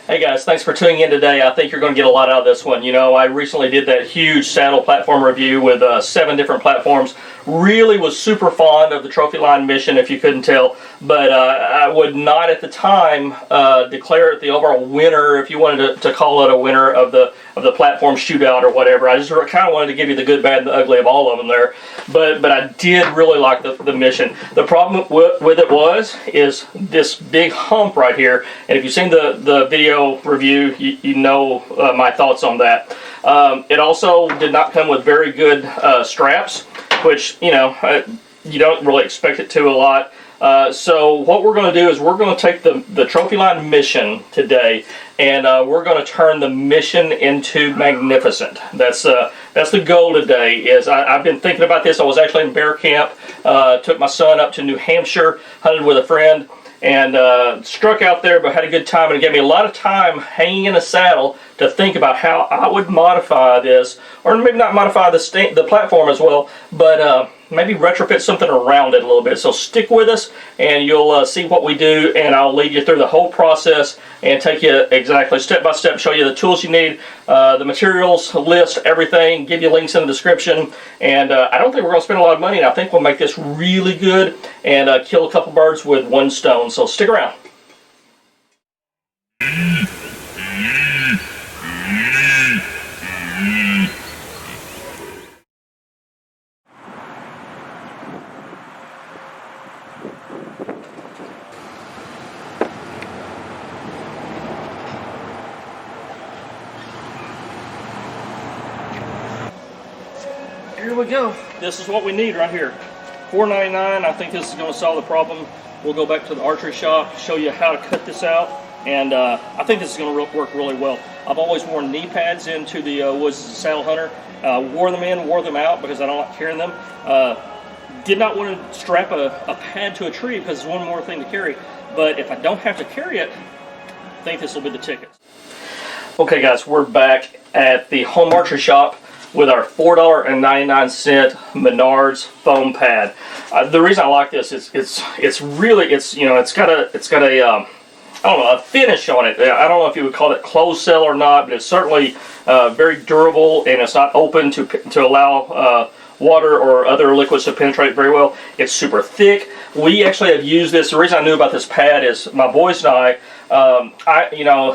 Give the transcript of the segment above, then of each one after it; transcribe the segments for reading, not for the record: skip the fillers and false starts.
Hey guys, thanks for tuning in today. I think you're going to get a lot out of this one. You know, I recently did that huge saddle platform review with 7 different platforms. Really was super fond of the Trophyline mission, if you couldn't tell. But I would not at the time declare it the overall winner, if you wanted to call it a winner of the platform shootout or whatever. I just kind of wanted to give you the good, bad, and the ugly of all of them there. But I did really like the mission. The problem with it is this big hump right here. And if you've seen the video review, you know my thoughts on that. It also did not come with very good straps, which you don't really expect it to a lot. So what we're going to do is we're going to take the Trophyline mission today, and we're going to turn the mission into magnificent. That's the goal today. I've been thinking about this. I was actually in bear camp, took my son up to New Hampshire, hunted with a friend, and struck out there, but had a good time, and it gave me a lot of time hanging in a saddle to think about how I would modify this, or maybe not modify the platform as well, but maybe retrofit something around it a little bit. So stick with us, and you'll see what we do, and I'll lead you through the whole process and take you exactly step by step, show you the tools you need, the materials list, everything, give you links in the description. And I don't think we're going to spend a lot of money, and I think we'll make this really good and kill a couple birds with one stone. So stick around. Here we go. This is what we need right here. $4.99. I think this is going to solve the problem. We'll go back to the archery shop, show you how to cut this out, and I think this is going to work really well. I've always worn knee pads into the woods as a saddle hunter. Wore them in, wore them out because I don't like carrying them. Did not want to strap a pad to a tree because it's one more thing to carry. But if I don't have to carry it, I think this will be the ticket. Okay guys, we're back at the home archery shop with our $4.99 Menards foam pad. The reason I like this is it's got a I don't know, a finish on it. I don't know if you would call it closed cell or not, but it's certainly very durable, and it's not open to allow water or other liquids to penetrate very well. It's super thick. We actually have used this. The reason I knew about this pad is my boys and I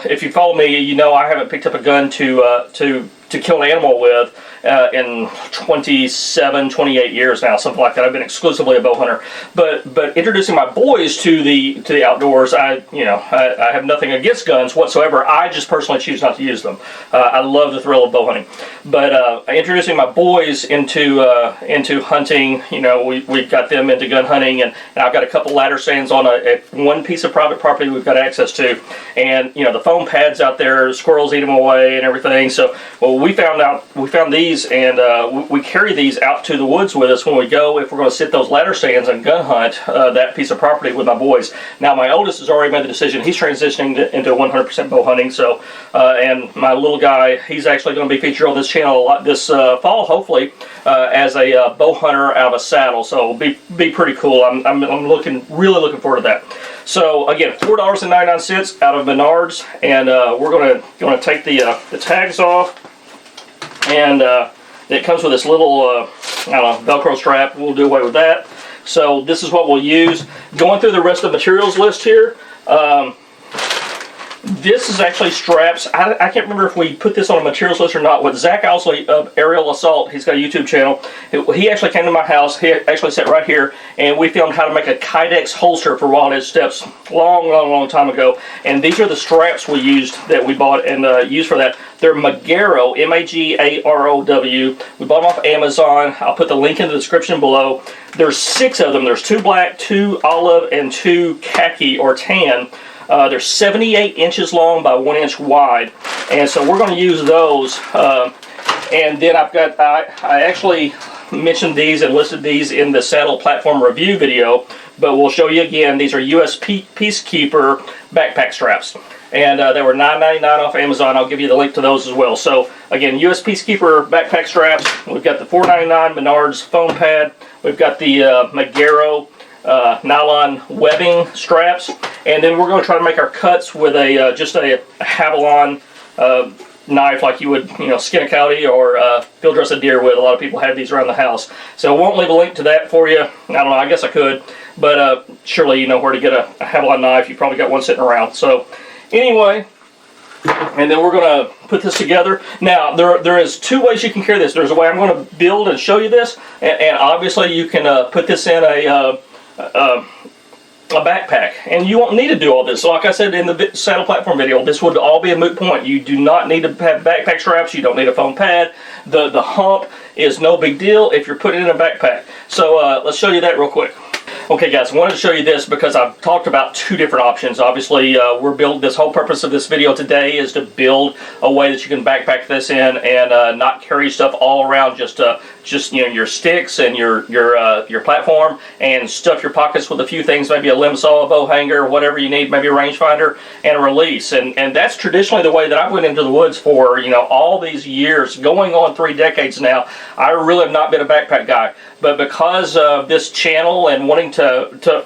if you follow me, you know I haven't picked up a gun to kill an animal with in 27, 28 years now, something like that. I've been exclusively a bow hunter. But introducing my boys to the outdoors, I have nothing against guns whatsoever. I just personally choose not to use them. I love the thrill of bow hunting. But introducing my boys into hunting, we got them into gun hunting, and I've got a couple ladder stands on one piece of private property we've got access to, and the foam pads out there, squirrels eat them away and everything. So we found these, and we carry these out to the woods with us when we go, if we're going to sit those ladder stands and gun hunt that piece of property with my boys. Now my oldest has already made the decision. He's transitioning into 100% bow hunting. So and my little guy, he's actually going to be featured on this channel a lot this fall, hopefully, as a bow hunter out of a saddle. So it'll be pretty cool. I'm really looking forward to that. So again, $4.99 out of Menards, and we're going to take the tags off, and it comes with this little Velcro strap. We'll do away with that. So this is what we'll use. Going through the rest of the materials list here. This is actually straps. I can't remember if we put this on a materials list or not. With Zach Owsley of Aerial Assault, he's got a YouTube channel. He actually came to my house. He actually sat right here, and we filmed how to make a Kydex holster for Wild Edge Steps long time ago. And these are the straps we used that we bought and used for that. They're Magarrow, M-A-G-A-R-O-W. We bought them off Amazon. I'll put the link in the description below. There's 6 of them. There's 2 black, 2 olive, and 2 khaki or tan. They're 78 inches long by 1 inch wide, and so we're going to use those. And then I actually mentioned these and listed these in the saddle platform review video, but we'll show you again. These are US Peacekeeper backpack straps, and they were $9.99 off Amazon. I'll give you the link to those as well. So again, US Peacekeeper backpack straps. We've got the $4.99 Menards foam pad. We've got the Magarrow nylon webbing straps, and then we're going to try to make our cuts with a just a Javalon knife, like you would, skin a coyote or field dress a deer with. A lot of people have these around the house, so I won't leave a link to that for you. I don't know, I guess I could, but surely you know where to get a Javalon knife. You probably got one sitting around. So anyway, and then we're going to put this together. Now, there is two ways you can carry this. There's a way I'm going to build and show you this, and obviously you can put this in a backpack, and you won't need to do all this. So like I said in the saddle platform video, this would all be a moot point. You do not need to have backpack straps. You don't need a foam pad. The hump is no big deal if you're putting it in a backpack. So let's show you that real quick. Okay guys, I wanted to show you this because I've talked about two different options. Obviously, this whole purpose of this video today is to build a way that you can backpack this in and not carry stuff all around, just your sticks and your platform, and stuff your pockets with a few things, maybe a limb saw, a bow hanger, whatever you need, maybe a rangefinder, and a release. And that's traditionally the way that I went into the woods for, all these years, going on 3 decades now. I really have not been a backpack guy. But because of this channel and wanting to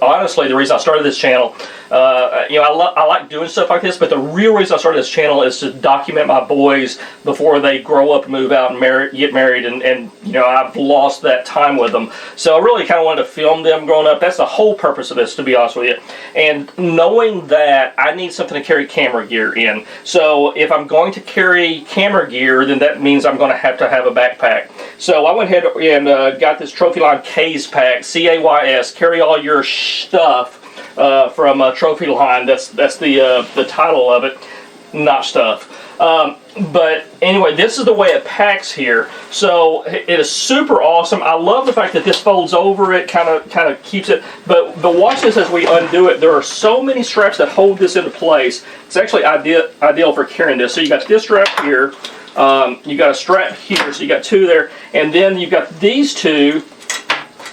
honestly, the reason I started this channel, I like doing stuff like this, but the real reason I started this channel is to document my boys before they grow up and move out and get married, and I've lost that time with them. So I really kind of wanted to film them growing up. That's the whole purpose of this, to be honest with you. And knowing that I need something to carry camera gear in. So if I'm going to carry camera gear, then that means I'm going to have a backpack. So I went ahead and got this Trophyline Kays pack, C-A-Y-S, carry all your stuff from Trophyline. That's the title of it, not stuff. But anyway, this is the way it packs here. So it is super awesome. I love the fact that this folds over. It kind of keeps it. But watch this as we undo it. There are so many straps that hold this into place. It's actually ideal for carrying this. So you got this strap here. You got a strap here, so you got two there, and then you've got these two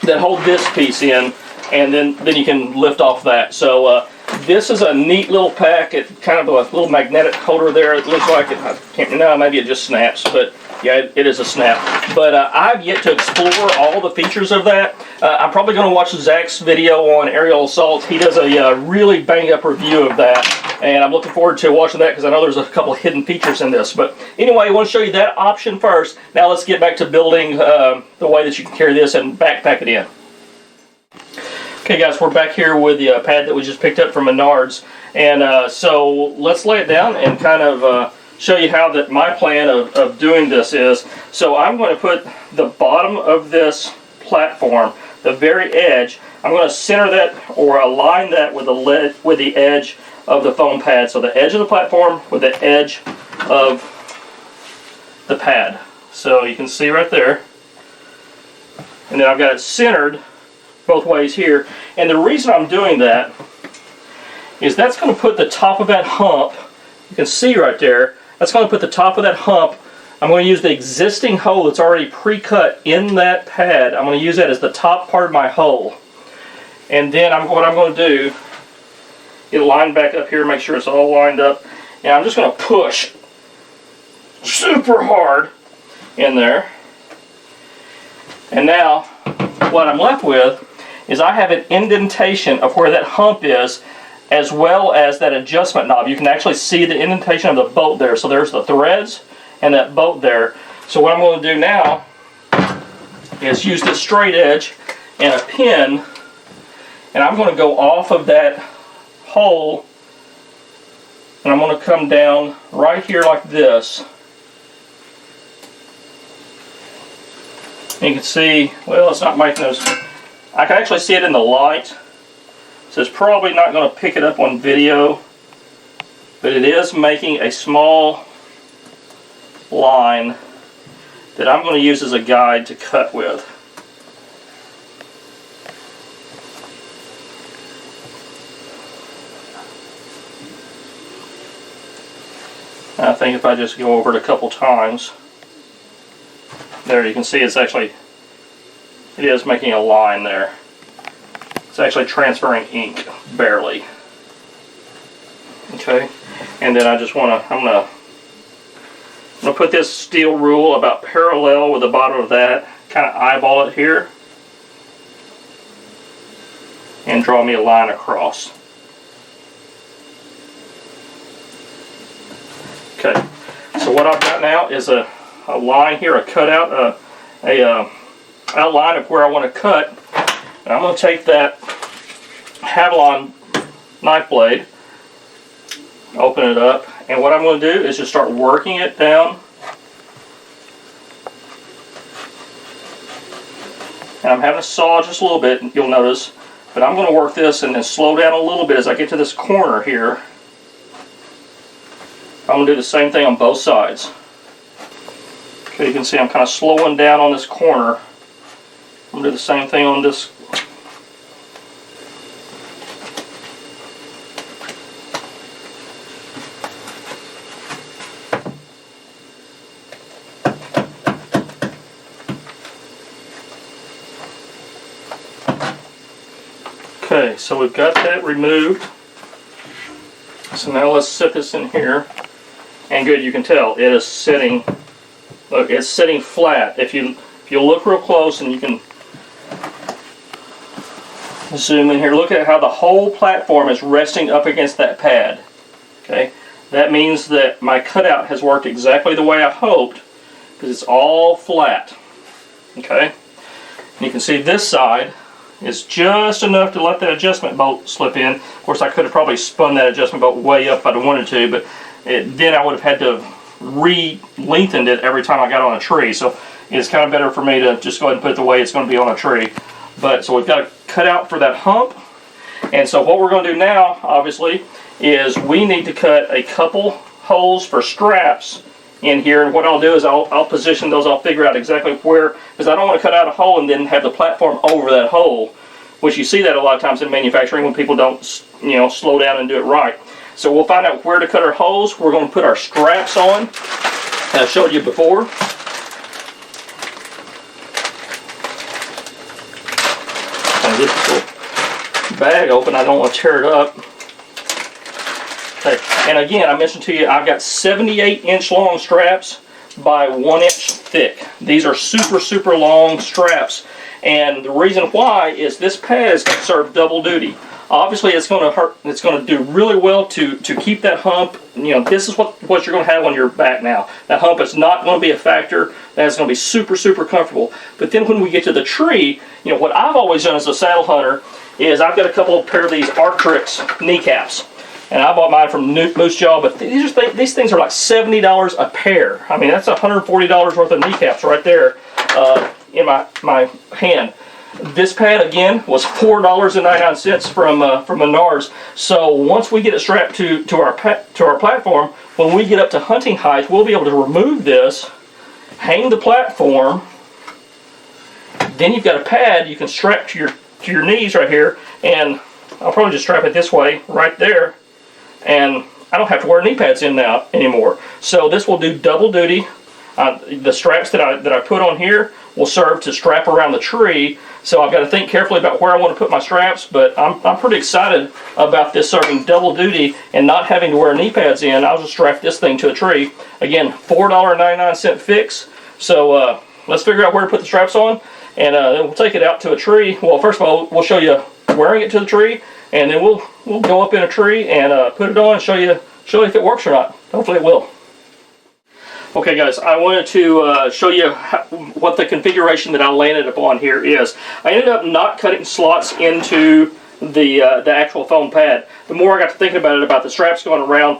that hold this piece in, and then you can lift off that. So this is a neat little pack. It kind of a little magnetic holder there. It looks like it. I can't know. Maybe it just snaps, but yeah, it is a snap. But I've yet to explore all the features of that. I'm probably going to watch Zach's video on aerial assault. He does a really bang-up review of that, and I'm looking forward to watching that because I know there's a couple of hidden features in this. But anyway, I want to show you that option first. Now let's get back to building the way that you can carry this and backpack it in. Okay guys, we're back here with the pad that we just picked up from Menards, and so let's lay it down and kind of show you how that my plan of doing this is. So I'm going to put the bottom of this platform, the very edge, I'm going to center that or align that with the edge of the foam pad. So the edge of the platform with the edge of the pad. So you can see right there. And then I've got it centered both ways here. And the reason I'm doing that is that's going to put the top of that hump, you can see right there, that's going to put the top of that hump. I'm going to use the existing hole that's already pre-cut in that pad. I'm going to use that as the top part of my hole. And then what I'm going to do, get it lined back up here, make sure it's all lined up. And I'm just going to push super hard in there. And now what I'm left with is I have an indentation of where that hump is, as well as that adjustment knob. You can actually see the indentation of the bolt there. So there's the threads and that bolt there. So what I'm going to do now is use this straight edge and a pin, and I'm going to go off of that hole, and I'm going to come down right here like this. And you can see, well, it's not making those. I can actually see it in the light, so it's probably not going to pick it up on video, but it is making a small line that I'm going to use as a guide to cut with. I think if I just go over it a couple times, there you can see it is making a line there. It's actually transferring ink, barely. Okay, and then I'm gonna put this steel rule about parallel with the bottom of that, kind of eyeball it here. and draw me a line across. Okay, so what I've got now is a line here, a cutout, a outline of where I want to cut. And I'm going to take that Javalon knife blade, open it up, and what I'm going to do is just start working it down. And I'm having to saw just a little bit, you'll notice, but I'm going to work this and then slow down a little bit as I get to this corner here. I'm going to do the same thing on both sides. Okay, you can see I'm kind of slowing down on this corner. I'm going to do the same thing on this. Okay, so we've got that removed. So now let's set this in here. And good, you can tell it is sitting. Look, it's sitting flat. If you look real close, and you can zoom in here, look at how the whole platform is resting up against that pad. Okay, that means that my cutout has worked exactly the way I hoped, because it's all flat. Okay, and you can see this side is just enough to let that adjustment bolt slip in. Of course, I could have probably spun that adjustment bolt way up if I'd wanted to, but then I would have had to re-lengthened it every time I got on a tree. So it's kind of better for me to just go ahead and put it the way it's going to be on a tree. But so we've got to cut out for that hump. And so what we're going to do now, obviously, is we need to cut a couple holes for straps in here. And what I'll do is I'll position those. I'll figure out exactly where, because I don't want to cut out a hole and then have the platform over that hole, which you see that a lot of times in manufacturing when people don't, slow down and do it right. So we'll find out where to cut our holes. We're going to put our straps on, as I showed you before. And get this little bag open. I don't want to tear it up. Okay. And again, I mentioned to you, I've got 78-inch long straps by 1 inch thick. These are super, super long straps. And the reason why is this pad is going to serve double duty. Obviously, it's going to hurt. It's going to do really well to keep that hump. This is what you're going to have on your back now. That hump is not going to be a factor. That's going to be super, super comfortable. But then when we get to the tree, what I've always done as a saddle hunter is I've got a couple of pair of these Arc'teryx kneecaps, and I bought mine from Moose Jaw. But these things are like $70 a pair. I mean, that's $140 worth of kneecaps right there in my hand. This pad again was $4.99 from Menards. So once we get it strapped to our platform, when we get up to hunting height, we'll be able to remove this, hang the platform. Then you've got a pad you can strap to your knees right here, and I'll probably just strap it this way right there, and I don't have to wear knee pads in now anymore. So this will do double duty. The straps that I put on here will serve to strap around the tree. So I've got to think carefully about where I want to put my straps, but I'm pretty excited about this serving double duty and not having to wear knee pads in. I'll just strap this thing to a tree. Again, $4.99 fix. So let's figure out where to put the straps on, and then we'll take it out to a tree. Well, first of all, we'll show you wearing it to the tree, and then we'll go up in a tree and put it on and show you if it works or not. Hopefully it will. Okay guys, I wanted to show you what the configuration that I landed upon here is. I ended up not cutting slots into the actual foam pad. The more I got to thinking about the straps going around,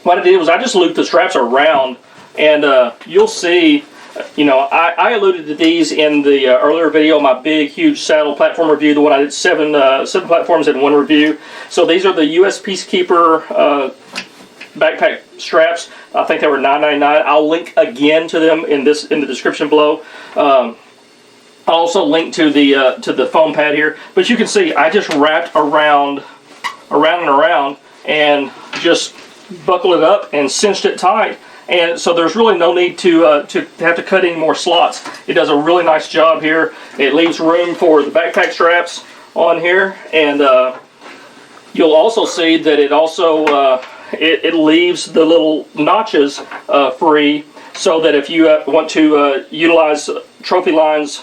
what I did was I just looped the straps around, and you'll see, I alluded to these in the earlier video, my big, huge saddle platform review, the one I did seven platforms in one review. So these are the US Peacekeeper backpack straps. I think they were $9.99. I'll link again to them in the description below. I'll also link to the foam pad here. But you can see I just wrapped around and around and just buckled it up and cinched it tight. And so there's really no need to have to cut any more slots. It does a really nice job here. It leaves room for the backpack straps on here, and you'll also see that it also it leaves the little notches free, so that if you want to utilize Trophyline's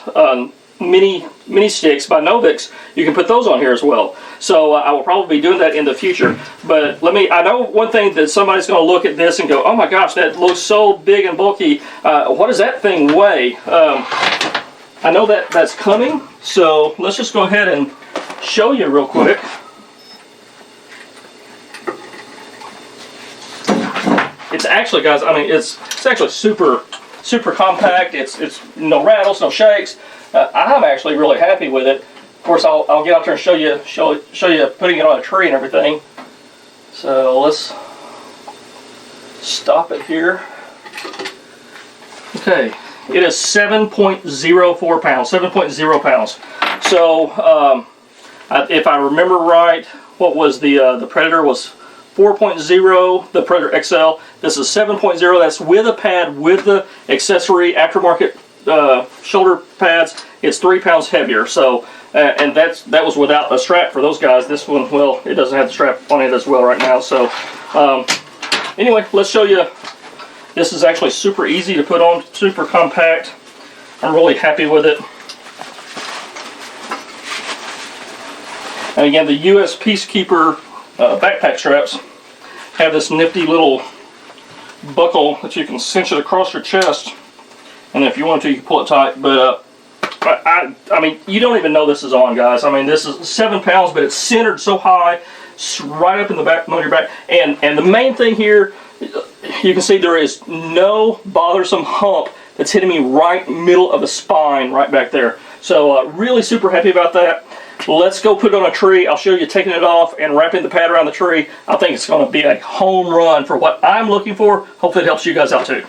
mini sticks by Novix. You can put those on here as well. So I will probably be doing that in the future. But I know one thing that somebody's going to look at this and go, oh my gosh, that looks so big and bulky. What does that thing weigh? I know that's coming. So let's just go ahead and show you real quick. It's actually, guys, I mean, it's actually super compact. It's no rattles, no shakes. I'm actually really happy with it. Of course, I'll get out there and show you putting it on a tree and everything. So let's stop it here. Okay, it is 7.04 pounds, 7.0 pounds. So if I remember right, what was the Predator was 4.0, the Predator XL. This is 7.0. That's with a pad, with the accessory aftermarket shoulder pads. It's 3 pounds heavier. So, and that was without a strap for those guys. This one, well, it doesn't have the strap on it as well right now. So, anyway, let's show you. This is actually super easy to put on, super compact. I'm really happy with it. And again, the US Peacekeeper backpack straps have this nifty little buckle that you can cinch it across your chest, and if you want to, you can pull it tight. But I mean, you don't even know this is on, guys. I mean, this is 7 pounds, but it's centered so high, right up in the back on your back. And the main thing here, you can see there is no bothersome hump that's hitting me right middle of the spine, right back there. So really super happy about that. Let's go put it on a tree. I'll show you taking it off and wrapping the pad around the tree. I think it's going to be a home run for what I'm looking for. Hopefully it helps you guys out too.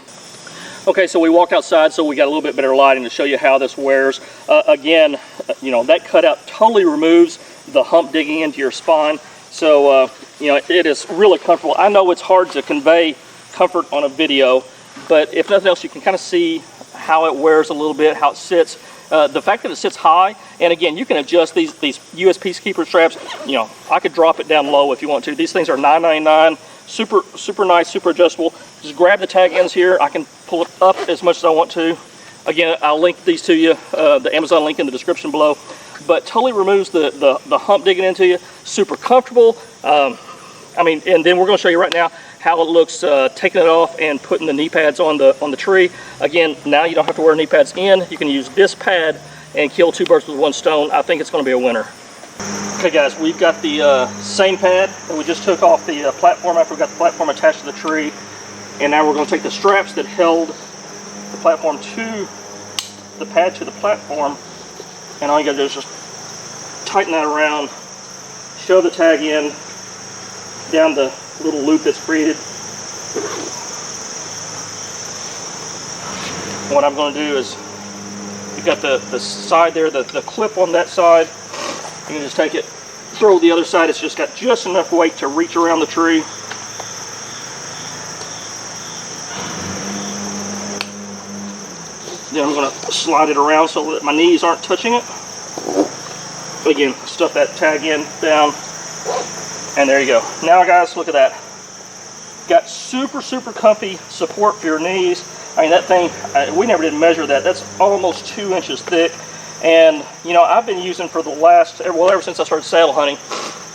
Okay, so we walked outside, so we got a little bit better lighting to show you how this wears. Again, you know, that cutout totally removes the hump digging into your spine. So, you know, it is really comfortable. I know it's hard to convey comfort on a video, but if nothing else, you can kind of see how it wears a little bit, how it sits. The fact that it sits high, and again, you can adjust these US Peacekeeper straps. You know, I could drop it down low if you want to. These things are $9.99, super nice, super adjustable. Just grab the tag ends here. I can pull it up as much as I want to. Again, I'll link these to you, the Amazon link in the description below. But totally removes the hump digging into you. Super comfortable. I mean, and then we're going to show you right now how it looks taking it off and putting the knee pads on the tree. Again, now you don't have to wear knee pads in. You can use this pad and kill 2 birds with 1 stone. I think it's going to be a winner. Okay guys, we've got the same pad that we just took off the platform after we got the platform attached to the tree. And now we're going to take the straps that held the platform to the pad to the platform, and all you got to do is just tighten that around, shove the tag in down the little loop that's created. What I'm going to do is, you've got the side there, the clip on that side. You can just take it, throw the other side. It's just got just enough weight to reach around the tree. Then I'm going to slide it around so that my knees aren't touching it. Again, stuff that tag in down. And there you go. Now guys, look at that. Got super comfy support for your knees. I mean, that thing, we never did measure that. That's almost 2 inches thick. And, you know, I've been using for the last, well, ever since I started saddle hunting,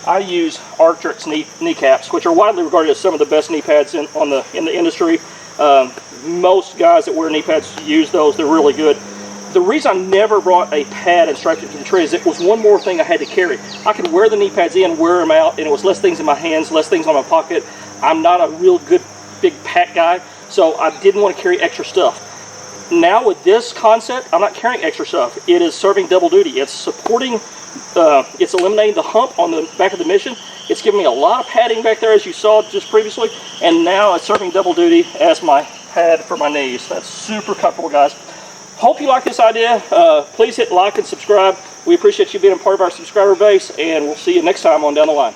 I use Arc'teryx kneecaps, which are widely regarded as some of the best knee pads in the industry. Most guys that wear knee pads use those. They're really good. The reason I never brought a pad and strapped it to the tree is it was one more thing I had to carry. I could wear the knee pads in, wear them out, and it was less things in my hands, less things on my pocket. I'm not a real good big pack guy, so I didn't want to carry extra stuff. Now with this concept, I'm not carrying extra stuff. It is serving double duty. It's supporting, it's eliminating the hump on the back of the Mission. It's giving me a lot of padding back there, as you saw just previously, and now it's serving double duty as my pad for my knees. That's super comfortable, guys. Hope you like this idea. Please hit like and subscribe. We appreciate you being a part of our subscriber base, and we'll see you next time on Down the Line.